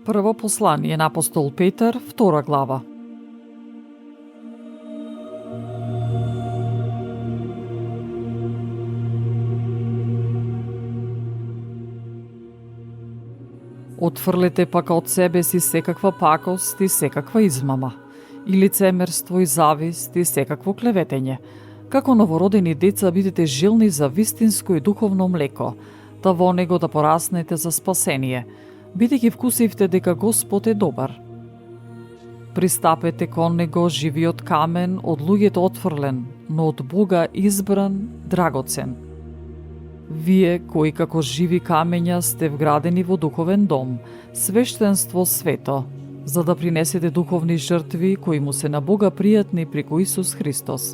Прво послание на апостол Петар, 2 глава. Отфрлете пак од себе си секаква пакост и секаква измама, и лицемерство и завист и секакво клеветење. Како новородени деца бидете жилни за вистинско и духовно млеко, та во него да пораснете за спасение, бидејќи вкусивте дека Господ е добар. Пристапете кон него живиот камен, од луѓето отфрлен, но од Бога избран, драгоцен. Вие, кои како живи камења сте вградени во духовен дом, свештенство свето, за да принесете духовни жртви кои му се на Бога пријатни преку Исус Христос.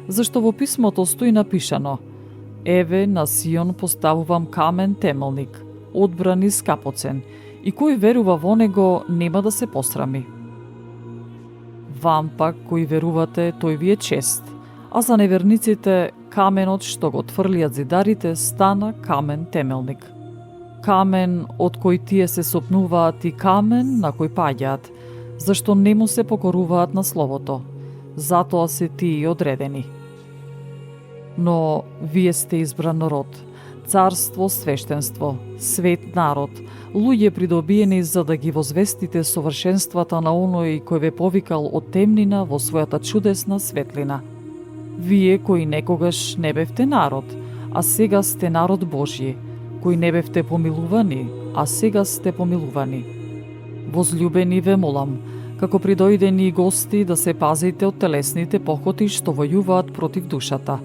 Зашто во писмото стои напишано: Еве, на Сион поставувам камен темелник, одбран и скапоцен, и кој верува во него нема да се посрами. Вам пак, кои верувате, тој ви е чест, а за неверниците каменот што го отфрлиат зидарите стана камен темелник. Камен од кој тие се сопнуваат и камен на кој паѓаат, зашто не му се покоруваат на словото, затоа се тие одредени. Но вие сте избран народ, царство, свештенство, свет народ, луѓе придобиени за да ги возвестите совршенствата на оној кој ве повикал од темнина во својата чудесна светлина. Вие кои некогаш не бевте народ, а сега сте народ Божји, кои не бевте помилувани, а сега сте помилувани. Возлюбени ве молам, како придојдени гости, да се пазите од телесните похоти што војуваат против душата.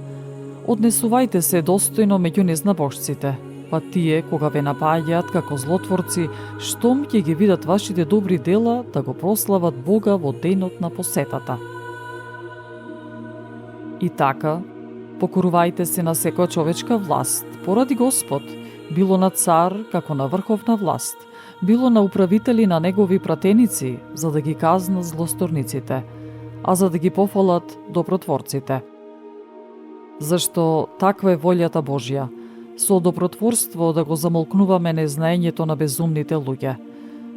Однесувајте се достојно меѓу незнабожците, па тие, кога ве напаѓаат како злотворци, штом ќе ги видат вашите добри дела, да го прослават Бога во денот на посетата. И така, покорувајте се на секоја човечка власт, поради Господ, било на цар, како на врховна власт, било на управители на негови пратеници, за да ги казна злосторниците, а за да ги пофалат добротворците. Зашто таква е волјата Божја, со добротворство да го замолкнуваме незнаењето на безумните луѓе,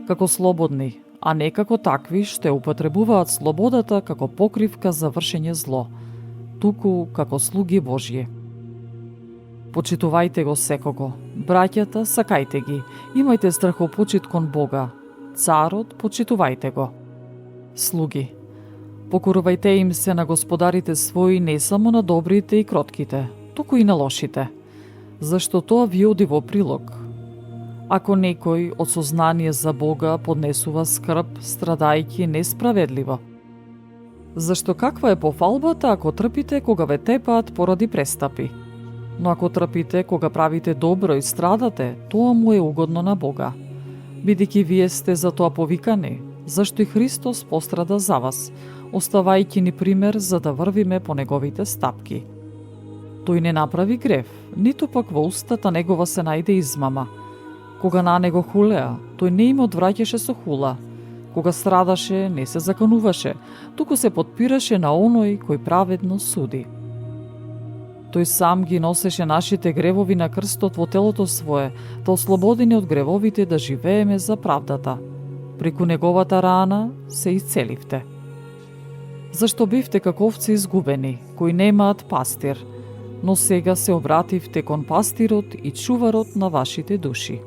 како слободни, а не како такви што употребуваат слободата како покривка за вршење зло, туку како слуги Божји. Почитувајте го секого, браќата сакајте ги, имајте страхопочит кон Бога, царот почитувајте го. Слуги, покорувајте им се на господарите своји не само на добрите и кротките, туку и на лошите, зашто тоа ви оди во прилог. Ако некој од сознание за Бога поднесува скрб, страдајќи несправедливо. Зашто каква е пофалбата ако трпите кога ве тепаат поради престапи? Но ако трпите кога правите добро и страдате, тоа му е угодно на Бога. Бидејќи вие сте за тоа повикани, зашто и Христос пострада за вас, оставајќи ни пример за да врвиме по неговите стапки. Тој не направи грев, ниту пак во устата негова се најде измама. Кога на него хулеа, тој не им одвраќаше со хула. Кога страдаше, не се закануваше, туку се подпираше на оној кој праведно суди. Тој сам ги носеше нашите гревови на крстот во телото свое, да ослободени од гревовите да живееме за правдата. Преку неговата рана се исцеливте. Зашто бивте како овци изгубени, кои немаат пастир, но сега се обративте кон пастирот и чуварот на вашите души.